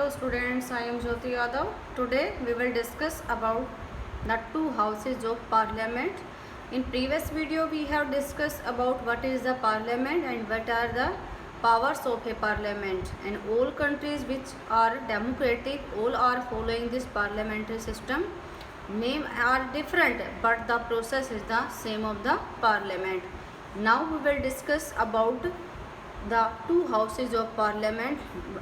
Hello students, I am Jyoti Yadav. Today we will discuss about the two houses of parliament. In previous video we have discussed about what is the parliament and what are the powers of a parliament, and all countries which are democratic all are following this parliamentary system. Name are different but the process is the same of the parliament. Now we will discuss about the two houses of parliament,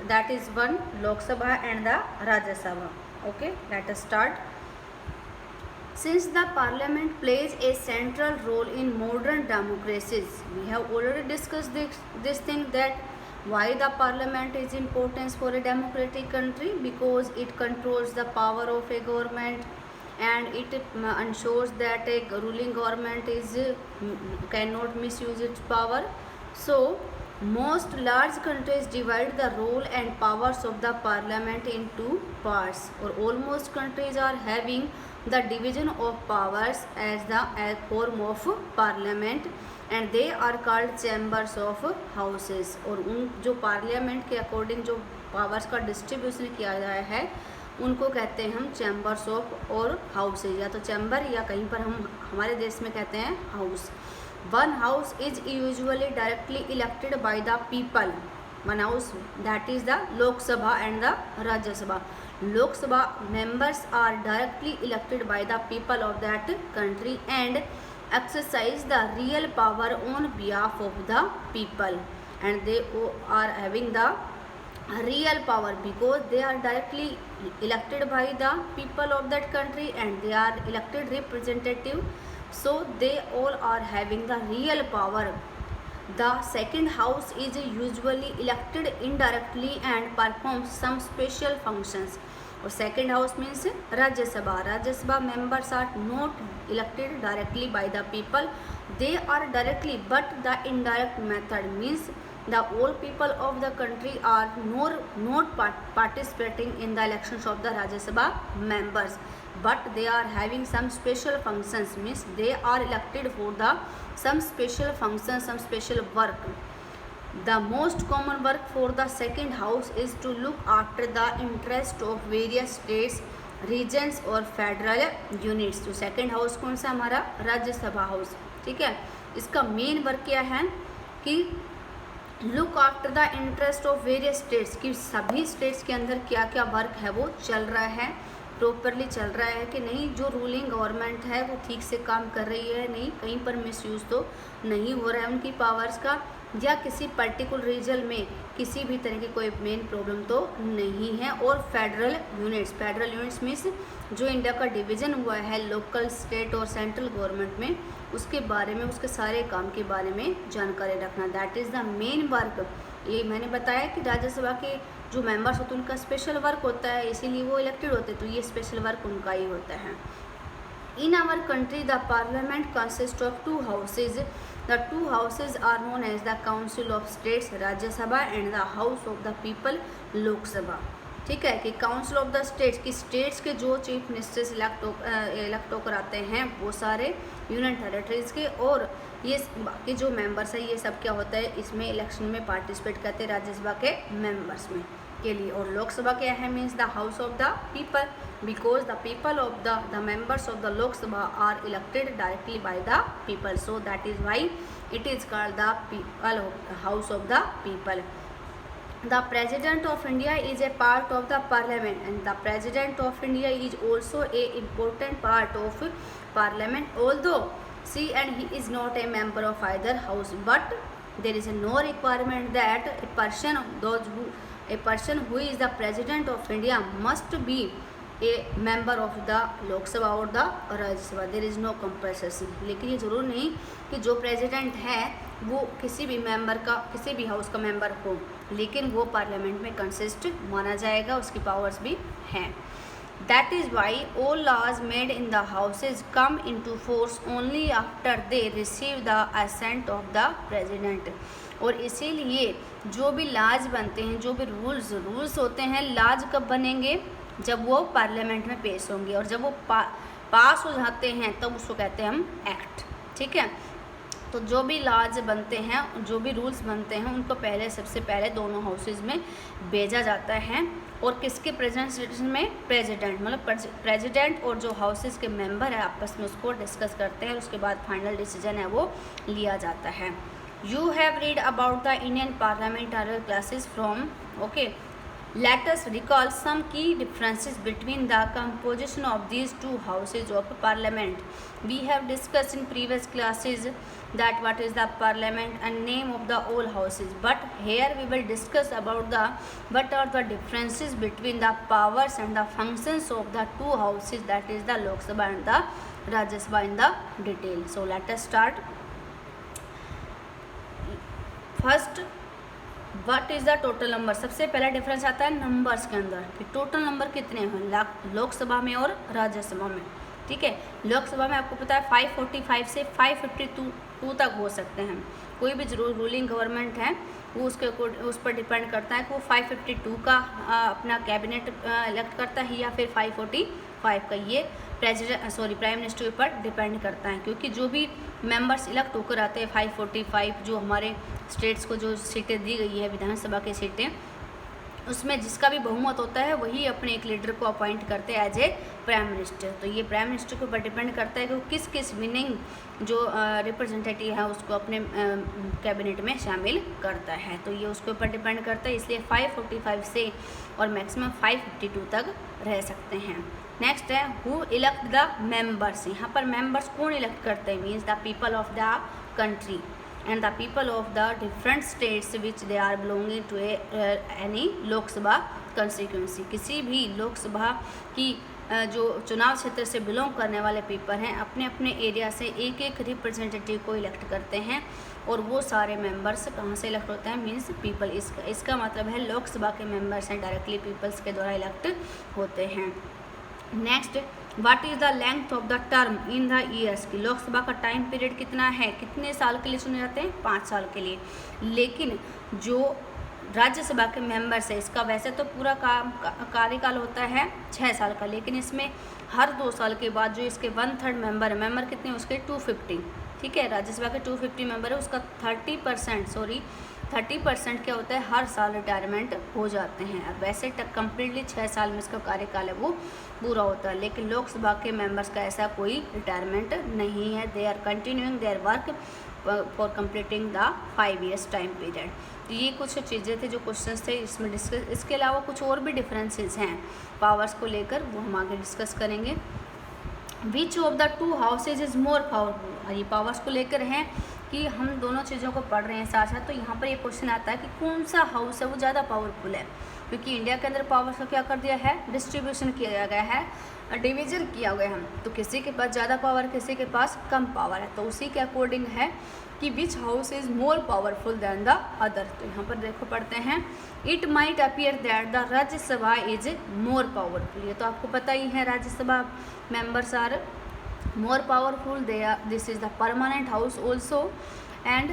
that is one Lok Sabha and the Rajya Sabha. Okay, let us start. Since the parliament plays a central role in modern democracies, we have already discussed this thing, that why the parliament is important for a democratic country, because it controls the power of a government and it ensures that a ruling government cannot misuse its power. So most large countries divide the role and powers of the parliament in two parts, or almost countries are having the division of powers as the form of parliament, and they are called chambers of houses. और उन जो parliament के according जो powers का distribution किया गया है उनको कहते हैं हम चैम्बर्स ऑफ और हाउसेज, या तो चैम्बर या कहीं पर हम हमारे देश में कहते हैं house. One house is usually directly elected by the people. One house, that is the Lok Sabha and the Rajya Sabha. Lok Sabha members are directly elected by the people of that country and exercise the real power on behalf of the people, and they are having the real power because they are directly elected by the people of that country and they are elected representative, so they all are having the real power. The second house is usually elected indirectly and performs some special functions. Or second house means Rajya Sabha. Rajya Sabha members are not elected directly by the people, they are directly, but the indirect method means the all people of the country are not participating in the elections of the Rajya Sabha members, but they are having some special functions, means they are elected for the some special functions, some special work. The most common work for the second house is to look after the interest of various states, regions और federal units. तो second house कौन सा हमारा राज्य सभा house, ठीक है. इसका मेन वर्क क्या है कि look after the interest of various states, कि सभी स्टेट्स के अंदर क्या क्या वर्क है वो चल रहा है, प्रॉपरली चल रहा है कि नहीं, जो रूलिंग गवर्नमेंट है वो ठीक से काम कर रही है नहीं, कहीं पर मिसयूज़ तो नहीं हो रहा है उनकी पावर्स का, या किसी पर्टिकुलर रीजन में किसी भी तरह की कोई मेन प्रॉब्लम तो नहीं है. और फेडरल यूनिट्स मीन्स जो इंडिया का डिवीज़न हुआ है लोकल, स्टेट और सेंट्रल गवर्नमेंट में, उसके बारे में, उसके सारे काम के बारे में जानकारी रखना, that is the main work. ये मैंने बताया कि राज्यसभा के जो मेंबर्स होते हैं उनका स्पेशल वर्क होता है, इसीलिए वो इलेक्टेड होते हैं, तो ये स्पेशल वर्क उनका ही होता है. In our country, the parliament consists of two houses. The two houses are known as the Council of States, Rajya Sabha, and the House of the People, Lok Sabha. ठीक है, कि council of the states की states के जो chief ministers elect होकर आते हैं वो सारे यूनियन टेरेटरीज़ के, और ये बाकी जो मेंबर्स है ये सब क्या होता है इसमें इलेक्शन में पार्टिसिपेट करते हैं राज्यसभा के मेंबर्स में के लिए. और लोकसभा क्या है, means the house of the people, because the people of the members of the Lok Sabha are elected directly by the people, so that is why it is called the people of the house of the people. The president of India is a part of the parliament, and the president of India is also a important part of parliament, although she and he is not a member of either house, but there is no requirement that a person who is the president of India must be a member of the Lok Sabha और the Rajya Sabha. There is no compulsory, लेकिन ये ज़रूर नहीं कि जो president है वो किसी भी मेंबर का, किसी भी हाउस का मेंबर हो, लेकिन वो पार्लियामेंट में कंसिस्ट माना जाएगा, उसकी पावर्स भी हैं. That is why all laws made in the houses come into force only after they receive the assent of the president. और इसीलिए जो भी लॉज बनते हैं, जो भी रूल्स होते हैं, लॉज कब बनेंगे, जब वो पार्लियामेंट में पेश होंगे, और जब वो पास हो जाते हैं तब तो उसको कहते हैं हम एक्ट. ठीक है, तो जो भी लॉज बनते हैं, जो भी रूल्स बनते हैं, उनको सबसे पहले दोनों हाउसेज में भेजा जाता है, और किसके प्रेजेंटेशन में प्रेसिडेंट, मतलब प्रेसिडेंट और जो हाउसेस के मेंबर है आपस में उसको डिस्कस करते हैं और उसके बाद फाइनल डिसीजन है वो लिया जाता है। You have read about the Indian parliamentary classes from okay. Let us recall some key differences between the composition of these two houses of parliament. We have discussed in previous classes that what is the parliament and name of the all houses. But here we will discuss about what are the differences between the powers and the functions of the two houses, that is the Lok Sabha and the Rajya Sabha in the detail. So let us start. First, what is the total number. सबसे पहला difference आता है numbers के अंदर कि total number कितने हैं लोकसभा में और राज्यसभा में। ठीक है, लोकसभा में आपको पता है 545 से 552 तक हो सकते हैं। कोई भी जो रूलिंग गवर्नमेंट है वो उस पर डिपेंड करता है कि वो 552 का अपना कैबिनेट इलेक्ट करता है या फिर 545 का। ये प्राइम मिनिस्टर के ऊपर डिपेंड करता है, क्योंकि जो भी मेंबर्स इलेक्ट होकर आते हैं 545 जो हमारे स्टेट्स को जो सीटें दी गई है विधानसभा की सीटें, उसमें जिसका भी बहुमत होता है वही अपने एक लीडर को अपॉइंट करते हैं एज ए प्राइम मिनिस्टर। तो ये प्राइम मिनिस्टर के ऊपर डिपेंड करता है कि वो किस किस विनिंग जो रिप्रेजेंटेटिव है उसको अपने कैबिनेट में शामिल करता है। तो ये उसके ऊपर डिपेंड करता है, इसलिए 545 से और मैक्सिमम 552 तक रह सकते हैं। नेक्स्ट है हु इलेक्ट द मेंबर्स। यहाँ पर मेंबर्स कौन इलेक्ट करते हैं, means the people of the country and the people of the different states which they are belonging to any Lok Sabha constituency। किसी भी लोकसभा की जो चुनाव क्षेत्र से बिलोंग करने वाले पीपल हैं अपने अपने एरिया से एक एक रिप्रेजेंटेटिव को इलेक्ट करते हैं और वो सारे मेंबर्स कहाँ से इलेक्ट होते हैं, मीन्स पीपल। इसका मतलब है लोकसभा के मेंबर्स हैं डायरेक्टली पीपल्स के द्वारा इलेक्ट होते हैं। Next, what is the length of the term in the years की लोकसभा का टाइम पीरियड कितना है, कितने साल के लिए चुने जाते हैं, 5 साल के लिए। लेकिन जो राज्यसभा के मेंबर्स है इसका वैसे तो पूरा कार्यकाल होता है 6 साल का, लेकिन इसमें हर 2 साल के बाद जो इसके 1/3 मेंबर कितने उसके 250। ठीक है, राज्यसभा के 250 मेंबर है, उसका 30% क्या होता है, हर साल रिटायरमेंट हो जाते हैं। अब वैसे कम्प्लीटली 6 साल में इसका कार्यकाल है वो पूरा होता है, लेकिन लोकसभा के मेंबर्स का ऐसा कोई रिटायरमेंट नहीं है। They are continuing their work for completing the 5 years time period. तो ये कुछ चीज़ें थे जो क्वेश्चंस थे इसमें डिस्कस। इसके अलावा कुछ और भी डिफरेंसेस हैं पावर्स को लेकर, वो हम आगे डिस्कस करेंगे। Which of the two houses is more powerful. ये पावर्स को लेकर हैं कि हम दोनों चीज़ों को पढ़ रहे हैं साथ साथ। तो यहाँ पर ये क्वेश्चन आता है कि कौन सा हाउस है वो ज़्यादा पावरफुल है, क्योंकि इंडिया के अंदर पावर्स को क्या कर दिया है, डिस्ट्रीब्यूशन किया गया है, डिवीजन किया गया है। तो किसी के पास ज़्यादा पावर किसी के पास कम पावर है, तो उसी के अकॉर्डिंग है कि which house is more powerful than the other. तो यहाँ पर देखो पढ़ते हैं, it might appear that the Rajya Sabha is more powerful. ये तो आपको पता ही है, Rajya Sabha members are more powerful, this is the permanent house also। and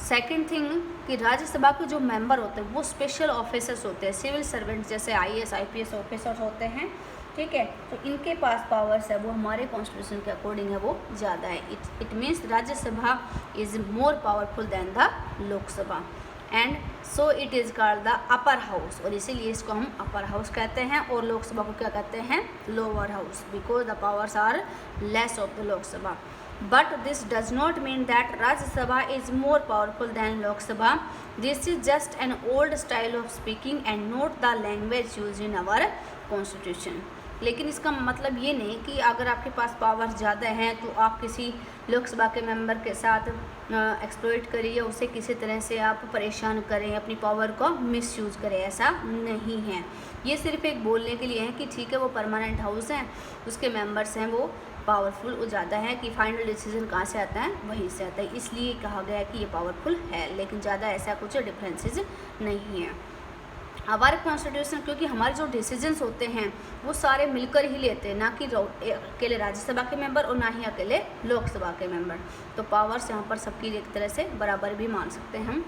second thing कि राज्यसभा के जो मेंबर होते हैं वो स्पेशल ऑफिसर्स होते हैं, सिविल सर्वेंट्स जैसे IAS IPS ऑफिसर्स होते हैं। ठीक है, तो इनके पास पावर्स है वो हमारे कॉन्स्टिट्यूशन के अकॉर्डिंग है वो ज़्यादा है। It means Rajya Sabha is more powerful than the Lok Sabha and so it is called the upper house, और इसीलिए इसको हम अपर हाउस कहते हैं। और लोकसभा को क्या कहते हैं, lower house, because the powers are less of the Lok Sabha. But this does not mean that Rajya Sabha is more powerful than Lok Sabha. This is just an old style of speaking and not the language use in our constitution. लेकिन इसका मतलब ये नहीं कि अगर आपके पास power ज़्यादा हैं तो आप किसी लोकसभा के मेंबर के साथ एक्सप्लॉइट करें या उसे किसी तरह से आप परेशान करें, अपनी पावर को मिसयूज़ करें, ऐसा नहीं है। ये सिर्फ एक बोलने के लिए है कि ठीक है वो परमानेंट हाउस है, उसके मेंबर्स हैं वो पावरफुल वो ज़्यादा है, कि फाइनल डिसीजन कहाँ से आता है वहीं से आता है, इसलिए कहा गया कि ये पावरफुल है। लेकिन ज़्यादा ऐसा कुछ डिफरेंसेस नहीं है। हमारे कॉन्स्टिट्यूशन, क्योंकि हमारे जो डिसीजंस होते हैं वो सारे मिलकर ही लेते हैं, ना कि अकेले राज्यसभा के मेंबर और ना ही अकेले लोकसभा के मेंबर। तो पावर्स यहाँ पर सबकी एक तरह से बराबर भी मान सकते हैं हम।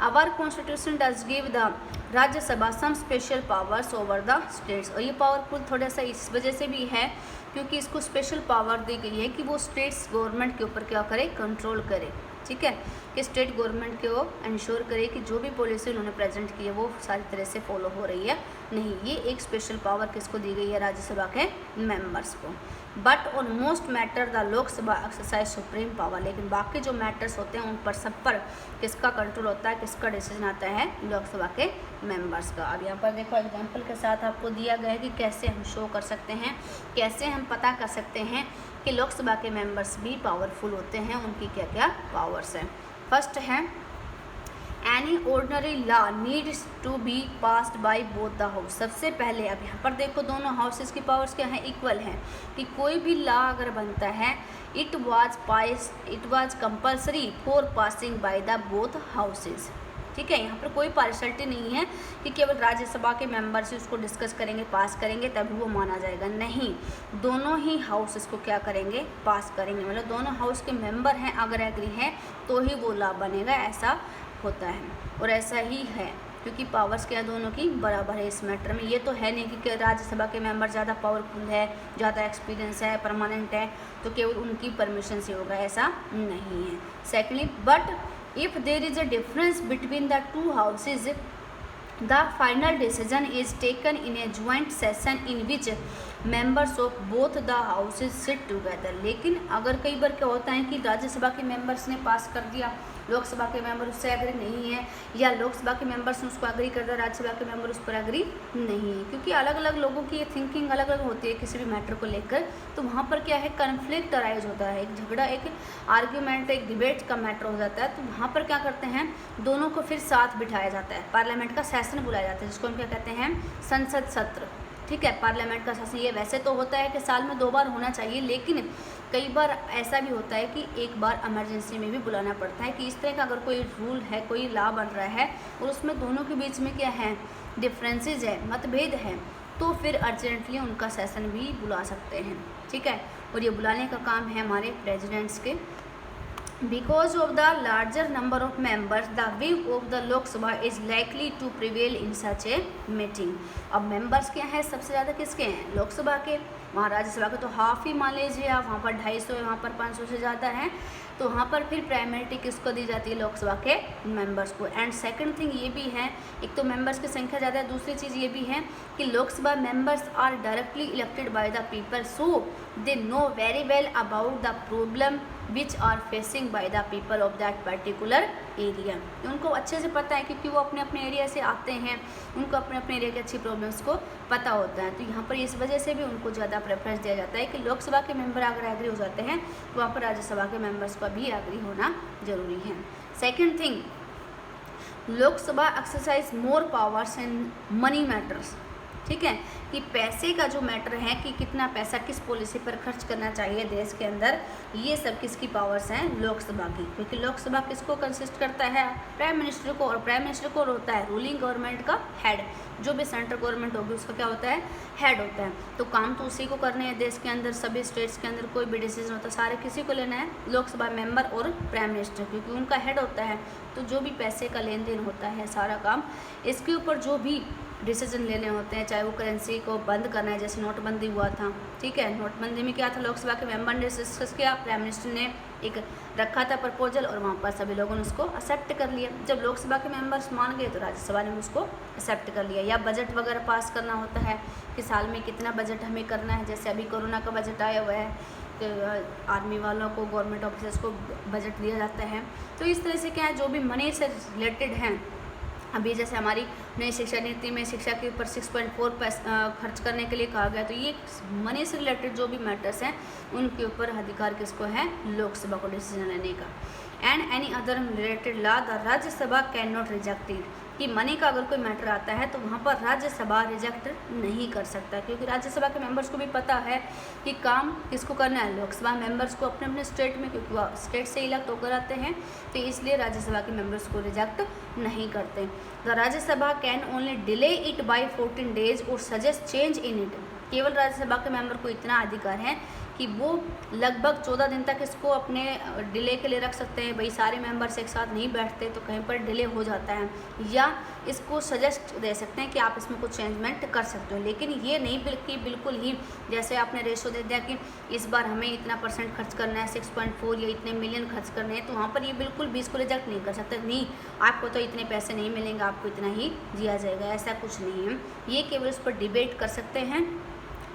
Our constitution does give the Rajya Sabha some special powers over the states. और ये पावरफुल थोड़ा सा इस वजह से भी है क्योंकि इसको स्पेशल पावर दी गई है कि वो स्टेट्स गवर्नमेंट के ऊपर क्या करे, कंट्रोल करे। ठीक है, कि स्टेट गवर्नमेंट को इंश्योर करे कि जो भी पॉलिसी उन्होंने प्रेजेंट की है वो सारी तरह से फॉलो हो रही है नहीं। ये एक स्पेशल पावर किसको दी गई है, राज्यसभा के मेंबर्स को। But on most matter the Lok Sabha exercise supreme power, लेकिन बाकी जो मैटर्स होते हैं उन पर सब पर किसका कंट्रोल होता है, किसका डिसीजन आता है, लोकसभा के मेंबर्स का। अब यहाँ पर देखो एग्जाम्पल के साथ आपको दिया गया है कि कैसे हम शो कर सकते हैं, कैसे हम पता कर सकते हैं कि लोकसभा के मेंबर्स भी पावरफुल होते हैं, उनकी क्या क्या पावर्स हैं। फर्स्ट है any ordinary law needs to be passed by both the house. सबसे पहले अब यहाँ पर देखो दोनों हाउसेस की पावर्स क्या है, इक्वल हैं, कि कोई भी लॉ अगर बनता है it was compulsory for passing by the both houses. ठीक है, यहाँ पर कोई पार्शलिटी नहीं है कि केवल राज्यसभा के मेंबर से उसको डिस्कस करेंगे, पास करेंगे तभी वो माना जाएगा, नहीं, दोनों ही हाउस इसको क्या करेंगे, पास करेंगे। मतलब दोनों हाउस के मेंबर हैं अगर एग्री हैं तो ही वो लॉ बनेगा, ऐसा होता है। और ऐसा ही है क्योंकि पावर्स क्या दोनों की बराबर है इस मैटर में। ये तो है नहीं कि राज्यसभा के मेंबर ज़्यादा पावरफुल है, ज़्यादा एक्सपीरियंस है, परमानेंट है तो केवल उनकी परमिशन से होगा, ऐसा नहीं है। Secondly, but if there is a difference between the two houses, the final decision is taken in a joint session in which members of both the houses sit together। लेकिन अगर कई बार क्या होता है कि राज्यसभा के मेंबर्स ने पास कर दिया, लोकसभा के मेंबर उससे एग्री नहीं है, या लोकसभा के मेंबर्स ने उसको एग्री कर दिया, राज्यसभा के मेंबर उस पर एग्री नहीं है, क्योंकि अलग अलग लोगों की थिंकिंग अलग अलग होती है किसी भी मैटर को लेकर। तो वहाँ पर क्या है, कन्फ्लिक्ट अराइज होता है, एक झगड़ा, एक आर्ग्यूमेंट, एक डिबेट का मैटर हो जाता है। तो वहाँ पर क्या करते हैं, दोनों को फिर साथ बिठाया जाता है, पार्लियामेंट का सेशन बुलाया जाता है जिसको हम क्या कहते हैं, संसद सत्र। ठीक है, पार्लियामेंट का सेशन ये वैसे तो होता है कि साल में 2 बार होना चाहिए, लेकिन कई बार ऐसा भी होता है कि एक बार इमरजेंसी में भी बुलाना पड़ता है कि इस तरह का अगर कोई रूल है, कोई लॉ बन रहा है और उसमें दोनों के बीच में क्या है, डिफरेंसेस है, मतभेद है, तो फिर अर्जेंटली उनका सेशन भी बुला सकते हैं। ठीक है, और ये बुलाने का काम है हमारे प्रेसिडेंट्स के। Because of the larger number of members, the view of the Lok Sabha is likely to prevail in such a meeting। अब मेंबर्स क्या हैं, सबसे ज़्यादा किसके हैं, लोकसभा के। वहाँ राज्यसभा के तो हाफ ही मान लीजिए आप, वहाँ पर 250 है, वहाँ पर 500 से ज़्यादा है, तो वहाँ पर फिर प्राइमरिटी किसको दी जाती है, लोकसभा के मेंबर्स को। एंड सेकंड थिंग ये भी है, एक तो मेंबर्स की संख्या ज़्यादा है, दूसरी चीज़ ये भी है कि Lok Sabha members are directly elected by the people, so they know very well about the problem which are facing by the people of that particular area. उनको अच्छे से पता है क्योंकि वो अपने अपने एरिया से आते हैं, उनको अपने अपने एरिया की अच्छी प्रॉब्लम्स को पता होता है। तो यहाँ पर इस वजह से भी उनको ज़्यादा प्रेफरेंस दिया जाता है कि लोकसभा के मेंबर अगर एग्री हो जाते हैं तो वहाँ पर राज्यसभा के मेंबर्स का भी एग्री होना जरूरी है। Second thing, Lok Sabha exercise more powers in money matters. ठीक है, कि पैसे का जो मैटर है कि कितना पैसा किस पॉलिसी पर खर्च करना चाहिए देश के अंदर, ये सब किसकी पावर्स हैं, लोकसभा की। क्योंकि लोकसभा किसको कंसिस्ट करता है, प्राइम मिनिस्टर को, और प्राइम मिनिस्टर को होता है रूलिंग गवर्नमेंट का हेड, जो भी सेंट्रल गवर्नमेंट होगी उसका क्या होता है, हेड होता है। तो काम तो उसी को करने हैं देश के अंदर, सभी स्टेट्स के अंदर कोई भी डिसीजन होता है सारे किसी को लेना है, लोकसभा मेंबर और प्राइम मिनिस्टर, क्योंकि उनका हेड होता है। तो जो भी पैसे का लेन देन होता है सारा काम, इसके ऊपर जो भी डिसीजन लेने होते हैं, चाहे वो करेंसी को बंद करना है, जैसे नोटबंदी हुआ था। ठीक है, नोटबंदी में क्या था, लोकसभा के मेंबर ने डिस्कस किया, प्राइम मिनिस्टर ने एक रखा था प्रपोजल और वहाँ पर सभी लोगों ने उसको एक्सेप्ट कर लिया। जब लोकसभा के मेंबर्स मान गए तो राज्यसभा ने उसको एक्सेप्ट कर लिया। या बजट वगैरह पास करना होता है कि साल में कितना बजट हमें करना है, जैसे अभी कोरोना का बजट आया हुआ है, तो आर्मी वालों को, गवर्नमेंट ऑफिसर्स को बजट दिया जाता है। तो इस तरह से क्या है, जो भी मनी से रिलेटेड हैं, अभी जैसे हमारी नई शिक्षा नीति में शिक्षा के ऊपर 6.4 खर्च करने के लिए कहा गया, तो ये मनी से रिलेटेड जो भी मैटर्स हैं उनके ऊपर अधिकार किसको है, लोकसभा को डिसीजन लेने का। And any other related law the Rajya Sabha can not reject it, कि मनी का अगर कोई मैटर आता है तो वहाँ पर राज्यसभा रिजेक्ट नहीं कर सकता, क्योंकि राज्यसभा के मेंबर्स को भी पता है कि काम किसको करना है, लोकसभा मेंबर्स को अपने अपने स्टेट में, क्योंकि वह स्टेट से इलेक्ट होकर आते हैं, तो इसलिए राज्यसभा के मेंबर्स को रिजेक्ट नहीं करते। The Rajya Sabha can only delay it by 14 days और सजेस्ट चेंज इन इट। केवल राज्यसभा के मेंबर को इतना अधिकार है कि वो लगभग 14 दिन तक इसको अपने डिले के लिए रख सकते हैं। भाई सारे मेंबर्स एक साथ नहीं बैठते तो कहीं पर डिले हो जाता है, या इसको सजेस्ट दे सकते हैं कि आप इसमें कुछ चेंजमेंट कर सकते हो। लेकिन ये नहीं बिल्कुल ही जैसे आपने रेशो दे दिया कि इस बार हमें इतना % खर्च करना है 6.4 या इतने मिलियन खर्च करने हैं, तो वहाँ पर ये बिल्कुल भी इसको रिजेक्ट नहीं कर सकते। नहीं, आपको तो इतने पैसे नहीं मिलेंगे, आपको इतना ही दिया जाएगा, ऐसा कुछ नहीं है। ये केवल उस पर डिबेट कर सकते हैं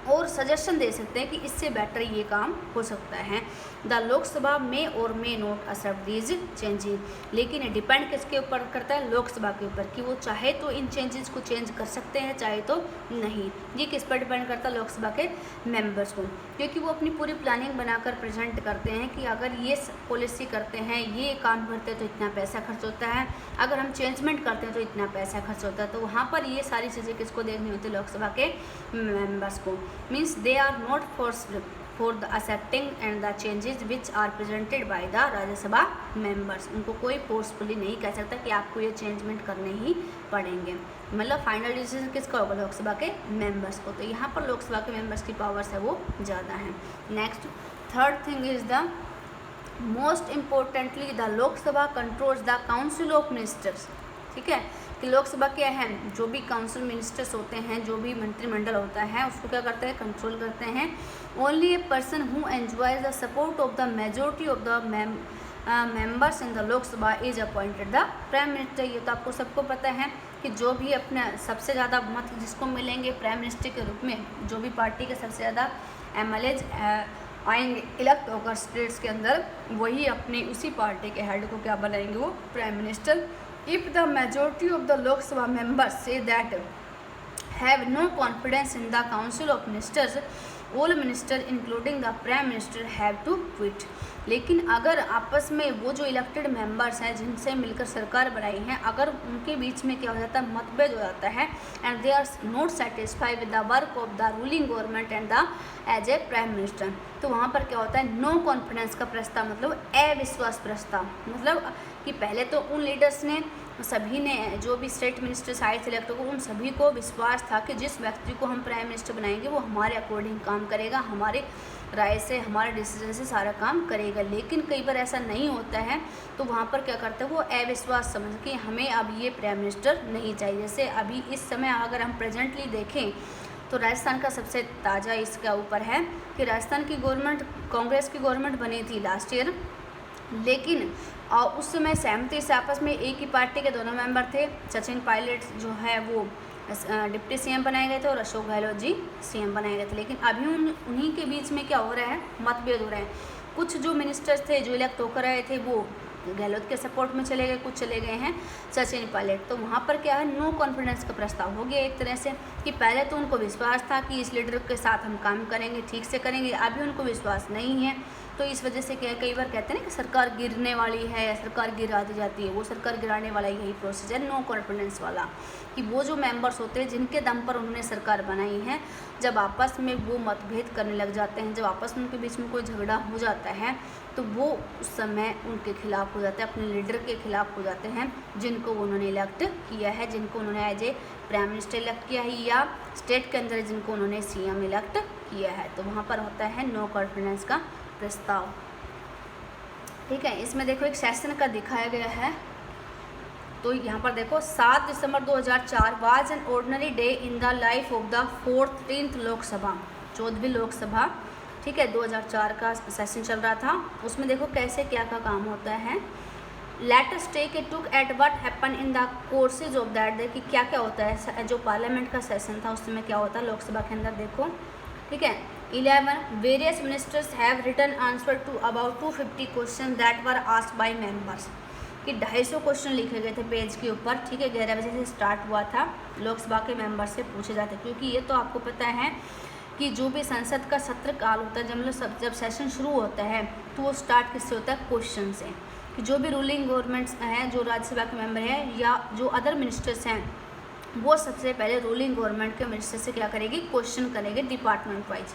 और सजेशन दे सकते हैं कि इससे बेटर ये काम हो सकता है। द लोकसभा में और मे नोट एक्सेप्ट दीज चेंजेस, लेकिन ये डिपेंड किसके ऊपर करता है, लोकसभा के ऊपर, कि वो चाहे तो इन चेंजेस को चेंज कर सकते हैं, चाहे तो नहीं। ये किस पर डिपेंड करता है, लोकसभा के मेंबर्स को, क्योंकि वो अपनी पूरी प्लानिंग बनाकर प्रेजेंट करते हैं कि अगर ये पॉलिसी करते हैं, ये काम करते हैं तो इतना पैसा खर्च होता है, अगर हम चेंजमेंट करते हैं तो इतना पैसा खर्च होता है। तो वहाँ पर ये सारी चीज़ें किसको देखनी होती है, लोकसभा के मेंबर्स को। Means they are not forced for the accepting and the changes which are presented by the Rajya Sabha members. उनको कोई फोर्सफुली नहीं कह सकता कि आपको ये चेंजमेंट करने ही पड़ेंगे। मतलब फाइनल डिसीजन किसका होगा, लोकसभा के मेंबर्स को। तो यहाँ पर लोकसभा के मेंबर्स की पावर्स है वो ज़्यादा है। Next third thing is the most importantly the Lok Sabha controls the council of ministers. ठीक है, कि लोकसभा क्या है, जो भी काउंसिल मिनिस्टर्स होते हैं, जो भी मंत्रिमंडल होता है, उसको क्या करते हैं, कंट्रोल करते हैं। Only a person who enjoys the support of the majority of the members in the Lok Sabha is appointed the prime minister. ये तो आपको सबको पता है कि जो भी अपना सबसे ज़्यादा मत जिसको मिलेंगे प्राइम मिनिस्टर के रूप में, जो भी पार्टी के सबसे ज़्यादा MLAs आएंगे इलेक्ट होकर स्टेट्स के अंदर, वही अपनी उसी पार्टी के हेड को क्या बनाएंगे, वो prime minister. If the majority of the Lok Sabha members say that have no confidence in the Council of Ministers, all ministers including the Prime Minister have to quit। लेकिन अगर आपस में वो जो इलेक्टेड मेंबर्स हैं जिनसे मिलकर सरकार बनाई है, अगर उनके बीच में क्या हो जाता है, मतभेद हो जाता है, and they are not satisfied with the work of the ruling government and the as a prime minister, तो वहाँ पर क्या होता है, नो कॉन्फिडेंस का प्रस्ताव, मतलब अविश्वास प्रस्ताव। मतलब कि पहले तो उन लीडर्स ने, सभी ने, जो भी स्टेट मिनिस्टर्स आए थे इलेक्ट को, उन सभी को विश्वास था कि जिस व्यक्ति को हम प्राइम मिनिस्टर बनाएंगे वो हमारे अकॉर्डिंग काम करेगा, हमारे राय से, हमारे डिसीजन से सारा काम करेगा। लेकिन कई बार ऐसा नहीं होता है, तो वहाँ पर क्या करते हैं, वो अविश्वास समझ के हमें अब ये प्राइम मिनिस्टर नहीं चाहिए। जैसे अभी इस समय अगर हम प्रेजेंटली देखें तो राजस्थान का सबसे ताज़ा इसका ऊपर है कि राजस्थान की गवर्नमेंट, कांग्रेस की गवर्नमेंट बनी थी लास्ट ईयर, लेकिन उस समय सहमति से आपस में एक ही पार्टी के दोनों मेंबर थे। सचिन पायलट जो है वो डिप्टी CM बनाए गए थे और अशोक गहलोत जी CM बनाए गए थे। लेकिन अभी उन्हीं के बीच में क्या हो रहा है, मतभेद हो रहे हैं। कुछ जो मिनिस्टर्स थे जो इलेक्ट होकर आए थे वो गहलोत के सपोर्ट में चले गए, कुछ चले गए हैं सचिन पायलट। तो वहाँ पर क्या है, नो कॉन्फिडेंस का प्रस्ताव हो गया एक तरह से, कि पहले तो उनको विश्वास था कि इस लीडर के साथ हम काम करेंगे, ठीक से करेंगे, अभी उनको विश्वास नहीं है। तो इस वजह से क्या, कई बार कहते हैं ना कि सरकार गिरने वाली है या सरकार गिरा दी जाती है, वो सरकार गिराने वाला यही प्रोसेस है, नो कॉन्फिडेंस वाला, कि वो जो मेंबर्स होते हैं जिनके दम पर उन्होंने सरकार बनाई है, जब आपस में वो मतभेद करने लग जाते हैं, जब आपस में उनके बीच में कोई झगड़ा हो जाता है, तो वो उस समय उनके खिलाफ हो जाते हैं, अपने लीडर के खिलाफ हो जाते हैं जिनको उन्होंने इलेक्ट किया है, जिनको उन्होंने as a prime minister elect किया है, या स्टेट के अंदर जिनको उन्होंने CM इलेक्ट किया है। तो वहाँ पर होता है नो कॉन्फिडेंस का प्रस्ताव। ठीक है, इसमें देखो एक सेशन का दिखाया गया है। तो यहाँ पर देखो 7 December 2004 was an ordinary day in the life of the 14th Lok Sabha, 14वीं लोकसभा। ठीक है, 2004 का सेशन चल रहा था। उसमें देखो कैसे क्या का काम होता है। Let us take a look at what happen in the courses of that day, कि क्या क्या होता है, जो पार्लियामेंट का सेशन था उसमें क्या होता है लोकसभा के अंदर। देखो, ठीक है, 11 various ministers have written answer to about 250 question that were asked by members, कि 250 क्वेश्चन लिखे गए थे पेज के ऊपर। ठीक है, 11 बजे से स्टार्ट हुआ था, लोकसभा के मेंबर से पूछे जाते, क्योंकि ये तो आपको पता है कि जो भी संसद का सत्र काल होता है, जब सेशन शुरू होता है तो वो स्टार्ट किससे होता है, क्वेश्चन से, कि जो भी रूलिंग गवर्नमेंट्स हैं, जो राज्यसभा के मेंबर हैं या जो अदर मिनिस्टर्स हैं, वो सबसे पहले रूलिंग गवर्नमेंट के मिनिस्टर से क्या करेगी, क्वेश्चन करेंगे डिपार्टमेंट वाइज,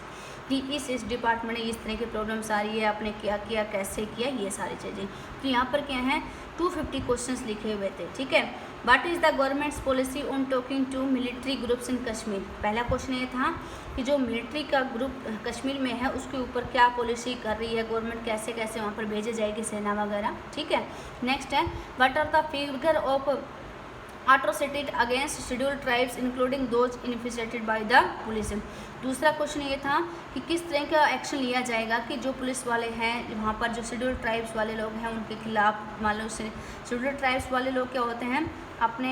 कि इस डिपार्टमेंट में इस तरह की प्रॉब्लम्स आ रही है, आपने क्या किया, कैसे किया, ये सारी चीज़ें। तो यहाँ पर क्या है, 250 क्वेश्चंस लिखे हुए थे। ठीक है, what is the government's policy on talking to military groups in Kashmir. पहला क्वेश्चन ये था कि जो मिलिट्री का ग्रुप कश्मीर में है उसके ऊपर क्या पॉलिसी कर रही है गवर्नमेंट, कैसे कैसे वहाँ पर भेजे जाएगी सेना वगैरह, ठीक है। नेक्स्ट है what are the figure of atrocities against scheduled tribes including those initiated by the police। दूसरा क्वेश्चन ये था कि किस तरह का एक्शन लिया जाएगा कि जो पुलिस वाले हैं वहाँ पर जो शेड्यूल्ड ट्राइब्स वाले लोग हैं उनके खिलाफ, मान लो शेड्यूल्ड ट्राइब्स वाले लोग क्या होते हैं अपने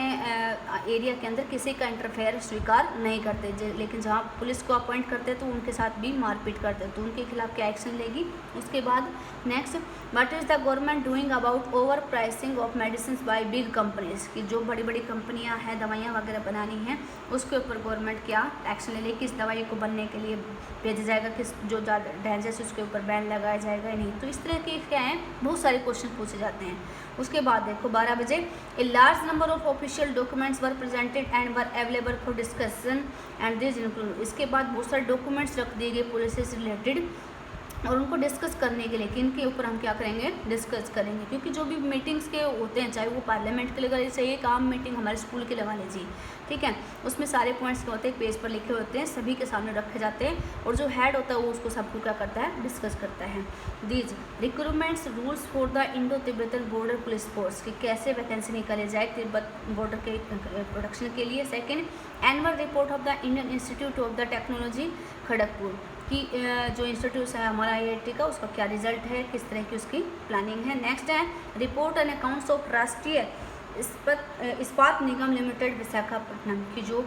एरिया के अंदर किसी का इंटरफेयर स्वीकार नहीं करते, लेकिन जहाँ पुलिस को अपॉइंट करते तो उनके साथ भी मारपीट करते, तो उनके खिलाफ क्या एक्शन लेगी। उसके बाद next what is the government doing about over pricing of medicine bye big companies, कि जो बड़ी बड़ी कंपनियां हैं दवाइयाँ वगैरह बनानी हैं उसके ऊपर गवर्नमेंट क्या एक्शन ले लेगी, किस दवाई को बनने के लिए भेजा जाएगा, किस जो ज़्यादा डेंजरस उसके ऊपर बैन लगाया जाएगा या नहीं। तो इस तरह के क्या हैं बहुत सारे क्वेश्चन पूछे जाते हैं। उसके बाद देखो 12 बजे a large number of official documents were presented and were available for discussion and this include, इसके बाद बहुत सारे डॉक्यूमेंट्स रख दिए गए पुलिस से रिलेटेड और उनको डिस्कस करने के लिए कि इनके ऊपर हम क्या करेंगे डिस्कस करेंगे, क्योंकि जो भी मीटिंग्स के होते हैं चाहे वो पार्लियामेंट के लिए चाहिए काम मीटिंग हमारे स्कूल के लगा लीजिए, ठीक है, उसमें सारे पॉइंट्स क्या होते हैं पेज पर लिखे होते हैं, सभी के सामने रखे जाते हैं और जो हेड होता है वो उसको सबको क्या करता है डिस्कस करता है। These recruitments rules for the Indo Tibetan border police force की कैसे वैकेंसी निकाली जाए तिब्बत बॉर्डर के प्रोडक्शन के लिए। Second annual report of the Indian institute of the technology Kharagpur कि जो इंस्टीट्यूट है हमारा IIT का उसका क्या रिजल्ट है, किस तरह की उसकी प्लानिंग है। नेक्स्ट है रिपोर्ट एंड अकाउंट्स ऑफ राष्ट्रीय इस्पात निगम लिमिटेड विशाखापट्टनम की जो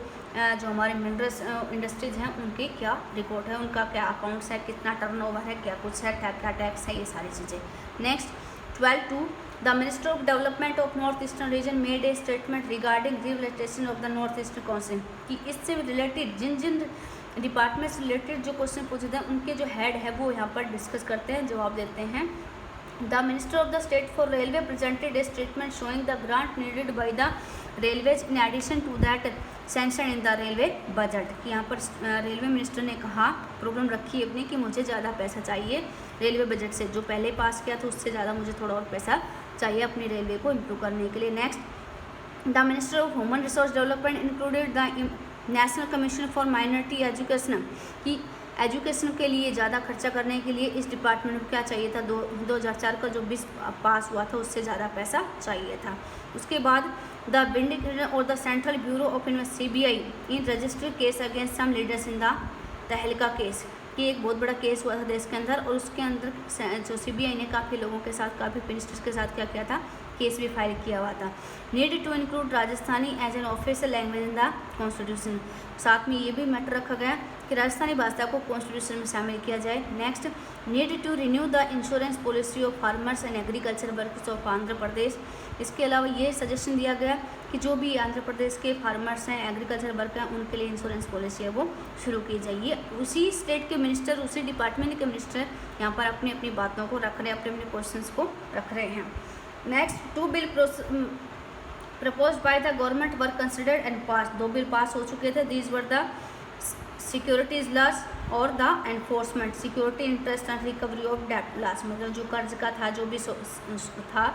हमारे मिनरल्स इंडस्ट्रीज हैं उनकी क्या रिकॉर्ड है, उनका क्या अकाउंट्स है, कितना टर्नओवर है, क्या कुछ है, क्या टैक्स है, ये सारी चीज़ें। Next 12 the minister of development of north eastern region made a statement regarding revaluation of the north eastern council कि इससे रिलेटेड जिन जिन डिपार्टमेंट से रिलेटेड जो क्वेश्चन पूछे थे उनके जो हेड है वो यहाँ पर डिस्कस करते हैं, जवाब देते हैं। The minister of the state for railway presented a statement showing the grant needed by the railways in addition to that sanction in the railway budget कि यहाँ पर रेलवे मिनिस्टर ने कहा प्रॉब्लम रखी अपनी कि मुझे ज़्यादा पैसा चाहिए रेलवे बजट से, जो पहले पास किया था उससे ज़्यादा मुझे थोड़ा और पैसा चाहिए अपनी रेलवे को इम्प्रूव करने के लिए। Next the minister of human resource development included the national commission for minority education की एजुकेशन के लिए ज़्यादा खर्चा करने के लिए इस डिपार्टमेंट को क्या चाहिए था 2004 का जो 20 पास हुआ था उससे ज़्यादा पैसा चाहिए था। उसके बाद द विंडिकेटर और the central bureau of CBI in registered case against some leaders in the Tehelka case कि एक बहुत बड़ा केस हुआ था देश के अंदर और उसके अंदर जो CBI ने काफ़ी लोगों के साथ काफ़ी मिनिस्टर्स के साथ क्या किया था केस भी फाइल किया हुआ था। Need to include Rajasthani as an official language in the constitution, साथ में ये भी मैटर रखा गया कि राजस्थानी भाषा को कॉन्स्टिट्यूशन में शामिल किया जाए। Next need to renew the insurance policy of farmers and agriculture workers of Andhra Pradesh. इसके अलावा ये सजेशन दिया गया कि जो भी आंध्र प्रदेश के फार्मर्स हैं एग्रीकल्चर वर्कर हैं उनके लिए इंश्योरेंस पॉलिसी है वो शुरू की जाइए। उसी स्टेट के मिनिस्टर उसी डिपार्टमेंट के मिनिस्टर यहाँ पर अपनी अपनी बातों को रख रहे हैं, अपने अपने क्वेश्चंस को रख रहे हैं। Next 2 bill propose by the government were considered and pass, 2 bill pass हो चुके थे। These were the securities laws और the enforcement security interest and recovery of debt laws, मतलब जो कर्ज का था जो भी था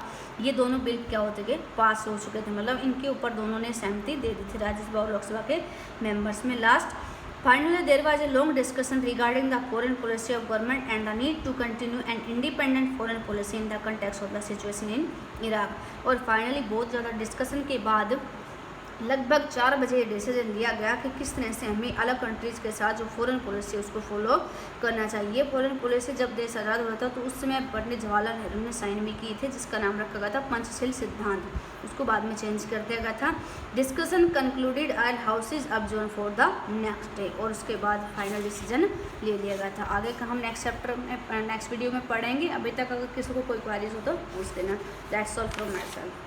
ये दोनों बिल क्या होते थे पास हो चुके थे, मतलब इनके ऊपर दोनों ने सहमति दे दी थी राज्यसभा और लोकसभा के मेंबर्स में। Last finally there was a long discussion regarding the foreign policy of government and the need to continue an independent foreign policy in the context of the situation in Iraq। और finally बहुत ज़्यादा discussion के बाद लगभग 4 बजे decision लिया गया कि किस तरह से हमें अलग कंट्रीज़ के साथ जो फॉरेन पॉलिसी है उसको फॉलो करना चाहिए। फॉरेन पॉलिसी जब देश आज़ाद हुआ था तो उस समय पंडित जवाहरलाल नेहरू ने साइन भी किए थे जिसका नाम रखा गया था पंचशील सिद्धांत, उसको बाद में चेंज कर दिया गया था। Discussion concluded and houses adjourned for the next day, और उसके बाद फाइनल डिसीजन ले लिया गया था। आगे का हम नेक्स्ट चैप्टर में नेक्स्ट वीडियो में पढ़ेंगे। अभी तक अगर किसी को कोई क्वेरीज हो तो पूछ देना। That's all from my self.